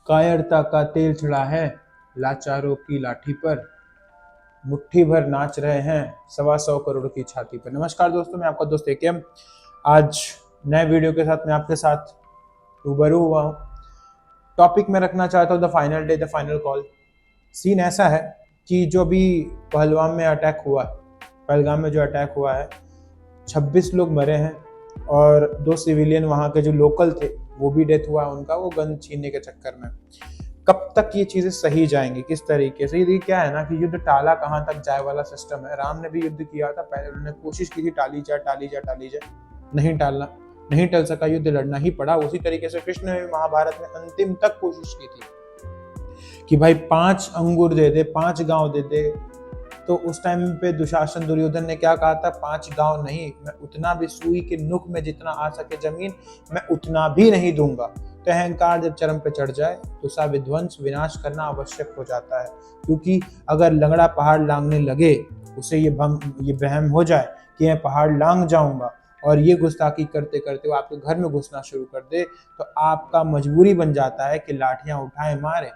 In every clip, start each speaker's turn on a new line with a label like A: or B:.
A: कायरता का तेल चढ़ा है लाचारों की लाठी पर, मुट्ठी भर नाच रहे हैं 125 करोड़ की छाती पर। नमस्कार दोस्तों, मैं आपका दोस्त एकेएम आज नए वीडियो के साथ मैं आपके साथ रूबरू हुआ हूँ। टॉपिक में रखना चाहता हूँ the final day, the final call. Scene ऐसा है कि जो भी पहलगाम में अटैक हुआ, पहलगाम में जो अटैक हुआ है 26 लोग मरे हैं और 2 सिविलियन वहाँ के जो लोकल थे वो भी डेथ हुआ उनका, वो गन छीनने के चक्कर में। कब तक ये चीजें सही जाएंगी, किस तरीके से? ये क्या है ना कि युद्ध टाला कहाँ तक जाए वाला सिस्टम है। राम ने भी युद्ध किया था, पहले उन्होंने कोशिश की थी टाली जाए, नहीं टालना, नहीं टल सका, युद्ध लड़ना ही पड़ा। उसी तरीके से कृष्ण ने महाभारत में अंतिम तक कोशिश की थी कि भाई 5 अंगूर दे दे, 5 गांव दे दे। तो उस टाइम पे दुशासन दुर्योधन ने क्या कहा था? 5 गांव नहीं, मैं उतना भी सुई के नुक में जितना आ सके जमीन मैं उतना भी नहीं दूंगा। तो अहंकार जब चरम पे चढ़ जाए तो सा विध्वंस विनाश करना आवश्यक हो जाता है, क्योंकि अगर लंगड़ा पहाड़ लांगने लगे, उसे ये वहम हो जाए कि मैं पहाड़ लांग जाऊंगा और ये गुस्ताखी करते करते वो आपके घर में घुसना शुरू कर दे, तो आपका मजबूरी बन जाता है कि लाठियां उठाए मारे।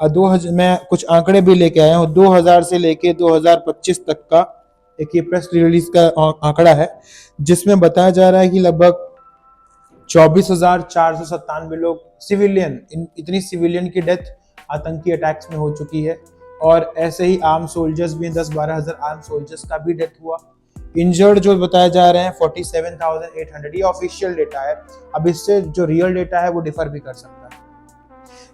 A: और 2000 मैं कुछ आंकड़े भी लेके आया हूँ, 2000 से लेके 2025 तक का एक ये प्रेस रिलीज का आंकड़ा है, जिसमें बताया जा रहा है कि लगभग 24,497 लोग सिविलियन, इतनी सिविलियन की डेथ आतंकी अटैक्स में हो चुकी है। और ऐसे ही आर्म सोल्जर्स भी 10-12 हजार आर्म सोल्जर्स का भी डेथ हुआ। इंजर्ड जो बताया जा रहे हैं 47,800, ये ऑफिशियल डेटा है। अब इससे जो रियल डेटा है वो डिफर भी कर सकता है।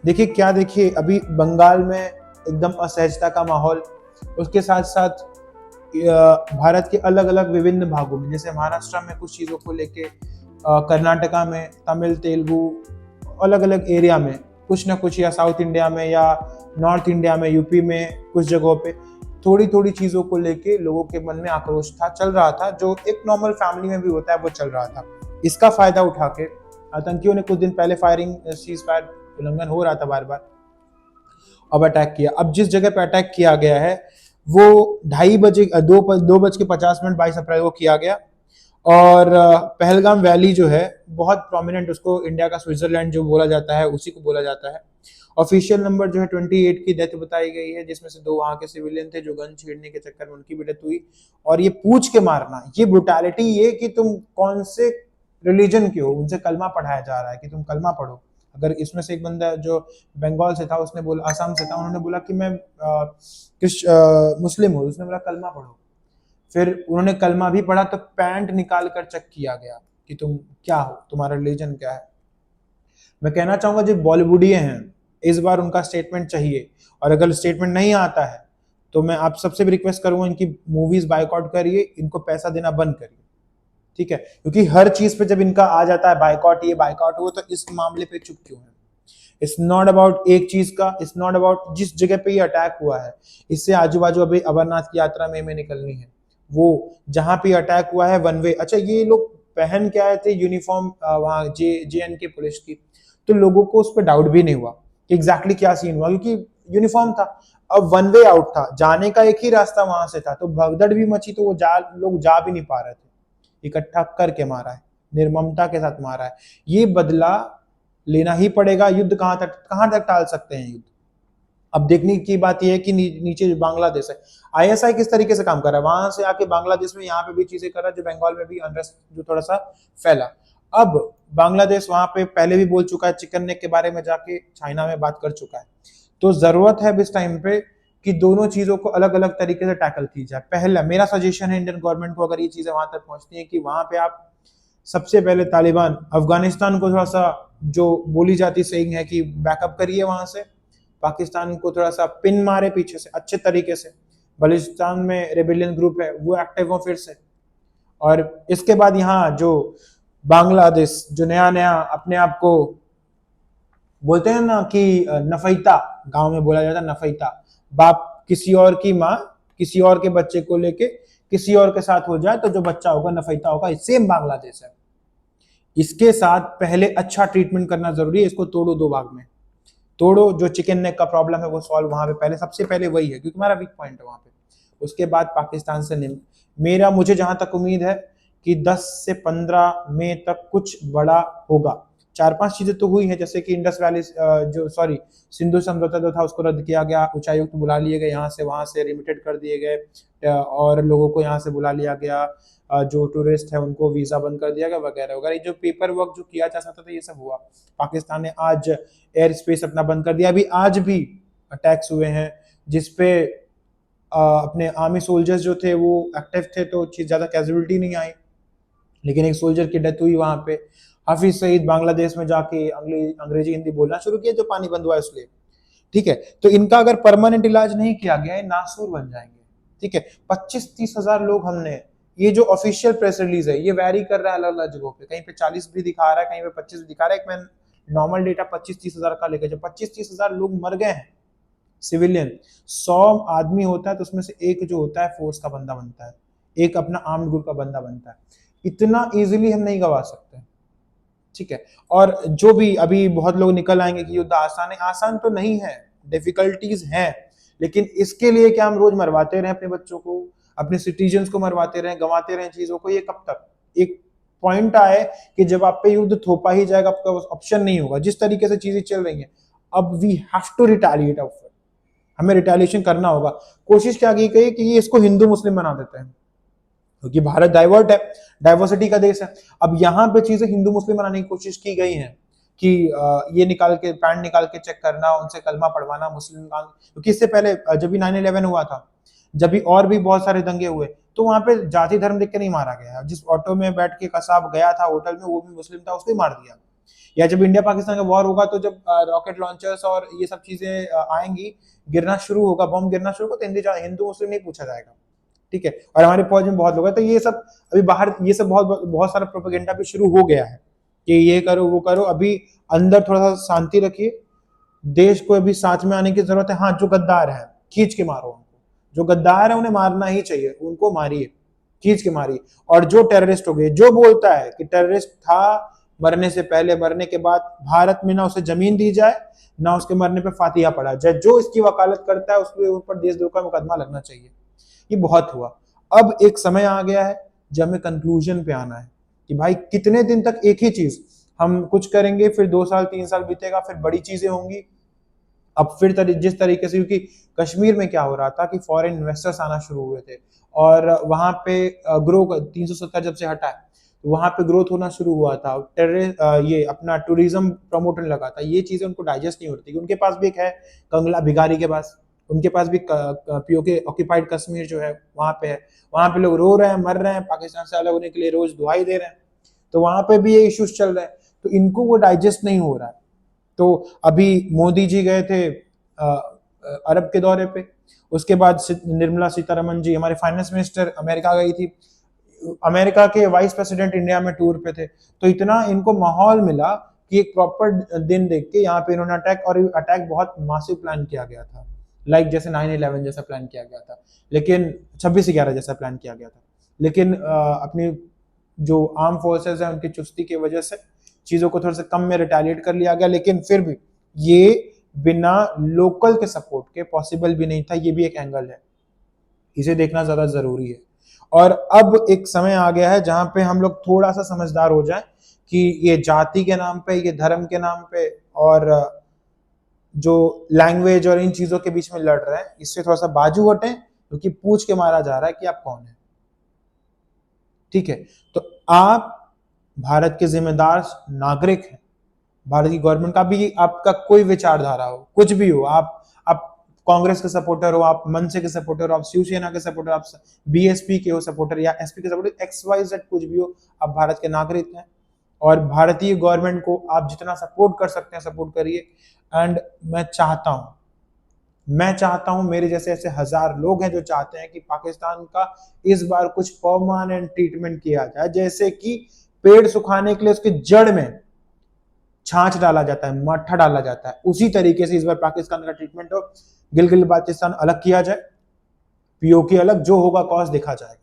A: देखिए अभी बंगाल में एकदम असहजता का माहौल, उसके साथ साथ भारत के अलग अलग विभिन्न भागों में, जैसे महाराष्ट्र में कुछ चीज़ों को लेके, कर्नाटका में, तमिल तेलुगु, अलग अलग एरिया में कुछ ना कुछ, या साउथ इंडिया में या नॉर्थ इंडिया में, यूपी में कुछ जगहों पे थोड़ी थोड़ी चीज़ों को लेके लोगों के मन में आक्रोश था, चल रहा था, जो एक नॉर्मल फैमिली में भी होता है वो चल रहा था। इसका फायदा उठा के आतंकियों ने कुछ दिन पहले फायरिंग, सीज फायर उल्लंघन हो रहा था बार बार, अब अटैक किया। अब जिस जगह पे अटैक किया गया है वो 2:50 22 अप्रैल को किया गया। और पहलगाम वैली जो है बहुत प्रोमिनेंट, उसको इंडिया का स्विट्जरलैंड जो बोला जाता है उसी को बोला जाता है। ऑफिशियल नंबर जो है 28 की डेथ बताई गई है, जिसमें से 2 वहां के सिविलियन थे जो गन छेड़ने के चक्कर में उनकी भी डेथ हुई। और ये पूछ के मारना, ये ब्रुटैलिटी, ये कि तुम कौन से रिलीजन के हो, उनसे कलमा पढ़ाया जा रहा है कि तुम कलमा पढ़ो। अगर इसमें से एक बंदा जो बंगाल से था, उसने बोला, असम से था, उन्होंने बोला कि मैं मुस्लिम हूँ, उसने बोला कलमा पढ़ो। फिर उन्होंने कलमा भी पढ़ा तो पैंट निकाल कर चेक किया गया कि तुम क्या हो, तुम्हारा रिलीजन क्या है। मैं कहना चाहूंगा जो बॉलीवुडिये हैं, इस बार उनका स्टेटमेंट चाहिए, और अगर स्टेटमेंट नहीं आता है तो मैं आप सबसे भी रिक्वेस्ट करूंगा इनकी मूवीज बायकॉट करिए, इनको पैसा देना बंद करिए, ठीक है? क्योंकि हर चीज पे जब इनका आ जाता है बायकॉट, ये बायकॉट वो, तो इस मामले पे चुप क्यों है? इट्स नॉट अबाउट एक चीज का, इट्स नॉट अबाउट जिस जगह पे ये अटैक हुआ है, इससे आजू बाजू अभी अमरनाथ की यात्रा में निकलनी है, वो जहां पे अटैक हुआ है वन वे। अच्छा, ये लोग पहन के आए थे यूनिफॉर्म, वहां JNK पुलिस की, तो लोगों को उस पर डाउट भी नहीं हुआ कि एग्जैक्टली क्या सीन हुआ, क्योंकि यूनिफॉर्म था। अब वन वे आउट था, जाने का एक ही रास्ता वहां से था, तो भगदड़ भी मची, तो वो लोग जा भी नहीं पा रहे थे। इकट्ठा करके मारा है, निर्ममता के साथ मारा है। ये बदला लेना ही पड़ेगा। युद्ध कहां तक टाल सकते हैं युद्ध? अब देखने की बात यह है कि नीचे जो बांग्लादेश है, ISI किस तरीके से काम कर रहा है, वहां से आके बांग्लादेश में यहाँ पे भी चीजें कर रहा है, जो बंगाल में भी अनरेस्ट जो थोड़ा सा फैला। अब बांग्लादेश वहां पे पहले भी बोल चुका है, चिकन नेक के बारे में जाके चाइना में बात कर चुका है। तो जरूरत है इस टाइम पे कि दोनों चीजों को अलग अलग तरीके से टैकल की जाए। पहला मेरा सजेशन है इंडियन गवर्नमेंट को, अगर ये चीजें वहां तक पहुंचती है, कि वहां पे आप सबसे पहले तालिबान, अफगानिस्तान को थोड़ा सा, जो बोली जाती सही है कि बैकअप करिए, वहां से पाकिस्तान को थोड़ा सा पिन मारे पीछे से अच्छे तरीके से। बलूचिस्तान में रेबेलियन ग्रुप है वो एक्टिव हो फिर से। और इसके बाद यहाँ जो बांग्लादेश जो नया अपने आप को बोलते हैं ना कि नफैता, गांव में बोला जाता है नफैता, बाप किसी और की माँ किसी और के बच्चे को लेके किसी और के साथ हो जाए तो जो बच्चा होगा नफैता होगा। सेम बांग्लादेश है। इसके साथ पहले अच्छा ट्रीटमेंट करना जरूरी है। इसको तोड़ो 2 भाग में, तोड़ो। जो चिकन नेक का प्रॉब्लम है वो सॉल्व वहां पे पहले, सबसे पहले वही है, क्योंकि हमारा वीक पॉइंट है वहां पे। उसके बाद पाकिस्तान से मुझे जहां तक उम्मीद है कि 10 से 15 मई तक कुछ बड़ा होगा। 4-5 चीजें तो हुई हैं, जैसे कि इंडस वैली सिंधु समझौता जो था उसको रद्द किया गया, उच्चायुक्त बुला लिए गए, यहाँ से वहां से रिमिटेड कर दिए गए, और लोगों को यहाँ से बुला लिया गया, जो टूरिस्ट है उनको वीजा बंद कर दिया गया, वगैरह वगैरह। जो पेपर वर्क जो किया जा सकता था ये सब हुआ। पाकिस्तान ने आज एयर स्पेस अपना बंद कर दिया। अभी आज भी अटैक्स हुए हैं जिसपे अपने आर्मी सोल्जर्स जो थे वो एक्टिव थे, तो ज्यादा कैजुअलिटी नहीं आई, लेकिन एक सोल्जर की डेथ हुई वहां पे। हाफिज सईद बांग्लादेश में जाके अंग्रेजी हिंदी बोलना शुरू किया, जो पानी बंद हुआ इसलिए। ठीक है, तो इनका अगर परमानेंट इलाज नहीं किया गया, नासूर बन जाएंगे। ठीक है, 25-30 हजार लोग हमने, ये जो ऑफिशियल प्रेस रिलीज है ये वैरी कर रहा है अलग अलग जगहों पे, कहीं पे 40 भी दिखा रहा है, कहीं पे 25 भी दिखा रहा है। एक मैं नॉर्मल डेटा 25-30 हजार का लेकर, जब 25-30 हजार लोग मर गए हैं सिविलियन, 100 आदमी होता है तो उसमें से एक जो होता है फोर्स का बंदा बनता है, एक अपना आर्म्ड ग्रुप का बंदा बनता है। इतना इजीली हम नहीं गवा सकते। ठीक है, और जो भी अभी बहुत लोग निकल आएंगे कि युद्ध आसान है, आसान तो नहीं है, डिफिकल्टीज हैं, लेकिन इसके लिए क्या हम रोज मरवाते रहे अपने बच्चों को, अपने सिटीजन्स को मरवाते रहे, गंवाते रहे चीजों को, ये कब तक? एक पॉइंट आए कि जब आप पे युद्ध थोपा ही जाएगा, आपका ऑप्शन नहीं होगा। जिस तरीके से चीजें चल रही हैं, अब वी हैव टू रिटेलिएट, हमें रिटेलिएशन करना होगा। कोशिश क्या की गई कि ये इसको हिंदू मुस्लिम बना देते हैं, क्योंकि भारत डाइवर्ट है, डाइवर्सिटी का देश है। अब यहाँ पे चीजें हिंदू मुस्लिम बनाने की कोशिश की गई है कि ये निकाल के पैंट निकाल के चेक करना, उनसे कलमा पढ़वाना मुस्लिम, क्योंकि इससे पहले जब भी 9/11 हुआ था, जब भी और भी बहुत सारे दंगे हुए, तो वहां पे जाति धर्म देख के नहीं मारा गया। जिस ऑटो में बैठ के कसाब गया था होटल में, वो भी मुस्लिम था, उसको ही मार दिया। या जब इंडिया पाकिस्तान का वॉर होगा, तो जब रॉकेट लॉन्चर्स और ये सब चीजें आएंगी, गिरना शुरू होगा, बम गिरना शुरू होगा, तो हिंदू मुस्लिम नहीं पूछा जाएगा। ठीक है, और हमारे फौज में बहुत लोग हैं, तो ये सब अभी बाहर, ये सब बहुत बहुत सारा प्रोपेगेंडा भी शुरू हो गया है कि ये करो वो करो। अभी अंदर थोड़ा सा शांति रखिए, देश को अभी साथ में आने की जरूरत है। हाँ, जो गद्दार है खींच के मारो उनको, जो गद्दार है उन्हें मारना ही चाहिए, उनको मारिए, खींच के मारिए। और जो टेररिस्ट हो गए, जो बोलता है कि टेररिस्ट था मरने से पहले, मरने के बाद भारत में ना उसे जमीन दी जाए, ना उसके मरने पे फातिहा पड़ा जाए, जो इसकी वकालत करता है उसके ऊपर देशद्रोह का मुकदमा लगना चाहिए। ये बहुत हुआ। अब एक समय आ गया है जब हमें कंक्लूजन पे आना है कि भाई कितने दिन तक एक ही चीज हम कुछ करेंगे, फिर 2 साल 3 साल बीतेगा, फिर बड़ी चीजें होंगी। अब फिर जिस तरीके से, क्योंकि कश्मीर में क्या हो रहा था कि फॉरेन इन्वेस्टर्स आना शुरू हुए थे, और वहां पे ग्रो 370 जब से हटा है, तो वहां पे ग्रोथ होना शुरू हुआ था, ये अपना टूरिज्म प्रमोटर लगा था। ये चीजें उनको डाइजेस्ट नहीं होती। उनके पास भी एक है कंगला भिगारी के पास, उनके पास भी पीओके ऑक्यूपाइड कश्मीर जो है वहां पे है, वहां पे लोग रो रहे हैं, मर रहे हैं, पाकिस्तान से अलग होने के लिए रोज दुआई दे रहे हैं, तो वहां पे भी ये इश्यूज चल रहे हैं, तो इनको वो डाइजेस्ट नहीं हो रहा है। तो अभी मोदी जी गए थे अरब के दौरे पे, उसके बाद निर्मला सीतारमन जी हमारे फाइनेंस मिनिस्टर अमेरिका गई थी, अमेरिका के वाइस प्रेसिडेंट इंडिया में टूर पे थे, तो इतना इनको माहौल मिला कि एक प्रॉपर दिन देख के यहाँ पे इन्होंने अटैक, और अटैक बहुत मासिव प्लान किया गया था, लाइक जैसे 9/11 जैसा प्लान किया गया था, लेकिन 26/11 जैसा प्लान किया गया था, लेकिन अपनी जो आर्म फोर्सेस है उनकी चुस्ती की वजह से चीजों को थोड़ा सा कम में रिटेलिएट कर लिया गया, लेकिन फिर भी ये बिना लोकल के सपोर्ट के पॉसिबल भी नहीं था। ये भी एक एंगल है, इसे देखना ज्यादा जरूरी है। और अब एक समय आ गया है जहां पे हम लोग थोड़ा सा समझदार हो जाएं कि ये जाति के नाम पे, ये धर्म के नाम पे, और जो लैंग्वेज और इन चीजों के बीच में लड़ रहे हैं, इससे थोड़ा सा बाजू हटें, क्योंकि पूछ के मारा जा रहा है कि आप कौन है। ठीक है, तो आप भारत के जिम्मेदार नागरिक हैं। भारत की गवर्नमेंट का भी, आपका कोई विचारधारा हो, कुछ भी हो, आप कांग्रेस के सपोर्टर हो, आप मनसे के सपोर्टर हो, आप शिवसेना के सपोर्टर, आप बीएसपी के हो सपोर्टर, या एसपी के सपोर्टर, XYZ कुछ भी हो, आप भारत के नागरिक हैं, और भारतीय गवर्नमेंट को आप जितना सपोर्ट कर सकते हैं सपोर्ट करिए। एंड मैं चाहता हूं, मेरे जैसे ऐसे हजार लोग हैं जो चाहते हैं कि पाकिस्तान का इस बार कुछ परमानेंट ट्रीटमेंट किया जाए, जैसे कि पेड़ सुखाने के लिए उसकी जड़ में छाछ डाला जाता है, मट्ठा डाला जाता है, उसी तरीके से इस बार पाकिस्तान का ट्रीटमेंट हो। गिलगित बाल्टिस्तान अलग किया जाए, पीओके अलग, जो होगा कॉस्ट देखा जाएगा।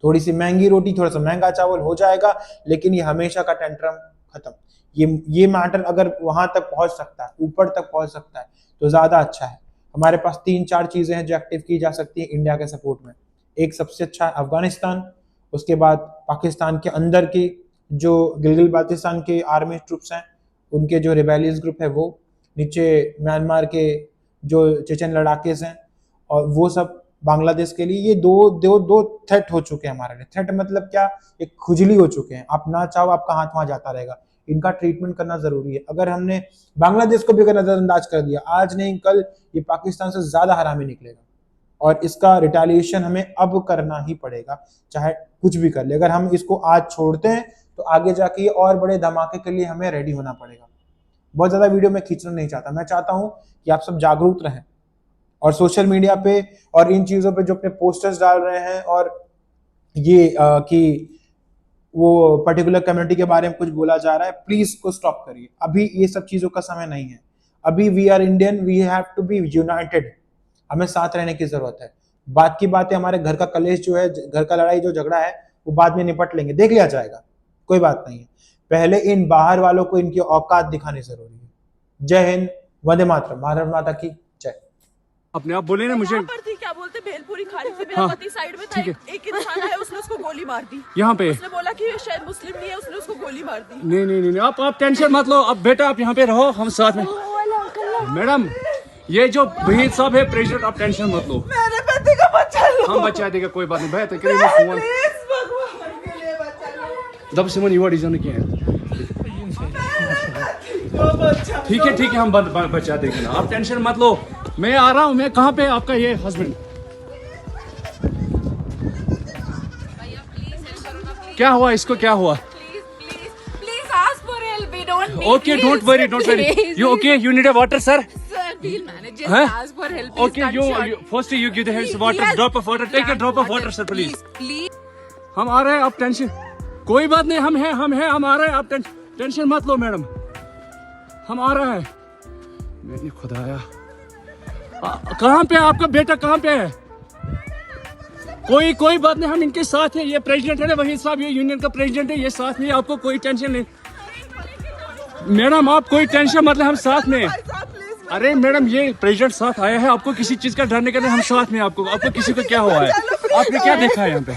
A: थोड़ी सी महंगी रोटी, थोड़ा सा महंगा चावल हो जाएगा, लेकिन ये हमेशा का टेंट्रम खत्म। ये मैटर अगर वहां तक पहुंच सकता है, ऊपर तक पहुंच सकता है, तो ज्यादा अच्छा है। हमारे पास 3-4 चीजें हैं जो एक्टिव की जा सकती है इंडिया के सपोर्ट में। एक सबसे अच्छा है अफगानिस्तान, उसके बाद पाकिस्तान के अंदर की जो गिलगित बाल्टिस्तान के आर्मी ट्रूप्स हैं, उनके जो रिबेलियस ग्रुप है वो, नीचे म्यांमार के जो चेचन लड़ाकेस हैं, और वो सब बांग्लादेश के लिए ये दो दो दो थ्रेट हो चुके हैं हमारे लिए। थ्रेट मतलब क्या, एक खुजली हो चुके हैं। आप ना चाहो आपका हाथ वहां जाता रहेगा। इनका ट्रीटमेंट करना जरूरी है। अगर हमने बांग्लादेश को भी अगर नजरअंदाज कर दिया, आज नहीं कल ये पाकिस्तान से ज्यादा हरामी निकलेगा, और इसका रिटेलिएशन हमें अब करना ही पड़ेगा, चाहे कुछ भी कर ले। अगर हम इसको आज छोड़ते हैं तो आगे जाके और बड़े धमाके के लिए हमें रेडी होना पड़ेगा। बहुत ज्यादा वीडियो मैं खींचना नहीं चाहता। मैं चाहता हूं कि आप सब जागरूक रहें, और सोशल मीडिया पे और इन चीजों पे जो अपने पोस्टर्स डाल रहे हैं, और ये कि वो पर्टिकुलर कम्युनिटी के बारे में कुछ बोला जा रहा है, प्लीज को स्टॉप करिए। अभी ये सब चीजों का समय नहीं है। अभी we are Indian, we have to be united. हमें साथ रहने की जरूरत है। बात की बात है, हमारे घर का कलेश जो है, घर का लड़ाई जो झगड़ा है, वो बाद में निपट लेंगे, देख लिया जाएगा, कोई बात नहीं है। पहले इन बाहर वालों को इनकी औकात दिखानी जरूरी है। जय हिंद, वंदे मातरम, भारत माता की जय।
B: अपने आप बोले ना मुझे।
C: पर थी, क्या बोलते, भेलपुरी खाने से मेरा पति साइड में था, एक इंसान है, उसने उसको गोली मार दी।
B: यहाँ पे
C: उसने बोला कि ये शायद मुस्लिम नहीं है, उसने उसको गोली मार दी।
B: नहीं नहीं नहीं, आप टेंशन मत लो। अब बेटा आप यहाँ पे रहो, हम साथ में। मैडम ये जो भहीर साहब है प्रेसिडेंट, आप टेंशन मत लो।
C: मेरे पति का बच्चा लो।
B: हम बचा देगा, कोई बात नहीं। बेहतर करेंगे फोन।
C: प्लीज भगवान के लिए बच्चा लो।
B: दब सिमन युवा डिजाइन किया है। ठीक है हम बचा देंगे ना, आप टेंशन मत लो। मैं आ रहा हूँ। मैं कहाँ पे आपका ये हस्बैंड? क्या हुआ इसको, क्या हुआ?
D: Please ask for help. We don't need.
B: Okay, don't worry. You okay? You need a water, sir?
D: Sir, we'll manage. Just
B: Huh?
D: ask for help. Please
B: Okay,
D: cut
B: you
D: short.
B: firstly you give the hands
D: He
B: water,
D: has
B: drop of water. Take a drop of water, sir, please.
D: Please.
B: हम आ रहे हैं, आप tension, कोई बात नहीं। हम आ रहे हैं, आप टेंशन मत लो मैडम। हम आ रहे हैं। मैंने खुदाया, कहाँ पे आपका बेटा, कहाँ पे है? कोई बात नहीं, हम इनके साथ हैं। ये प्रेसिडेंट है ना वही साहब, ये यूनियन का प्रेसिडेंट है, ये साथ में। आपको कोई टेंशन नहीं मैडम, आप कोई टेंशन मतलब, हम साथ में। अरे मैडम ये प्रेसिडेंट साथ आया है, आपको किसी चीज का डरने का नहीं, हम साथ में। आपको किसी को क्या हुआ है? आपने क्या देखा है यहाँ पे?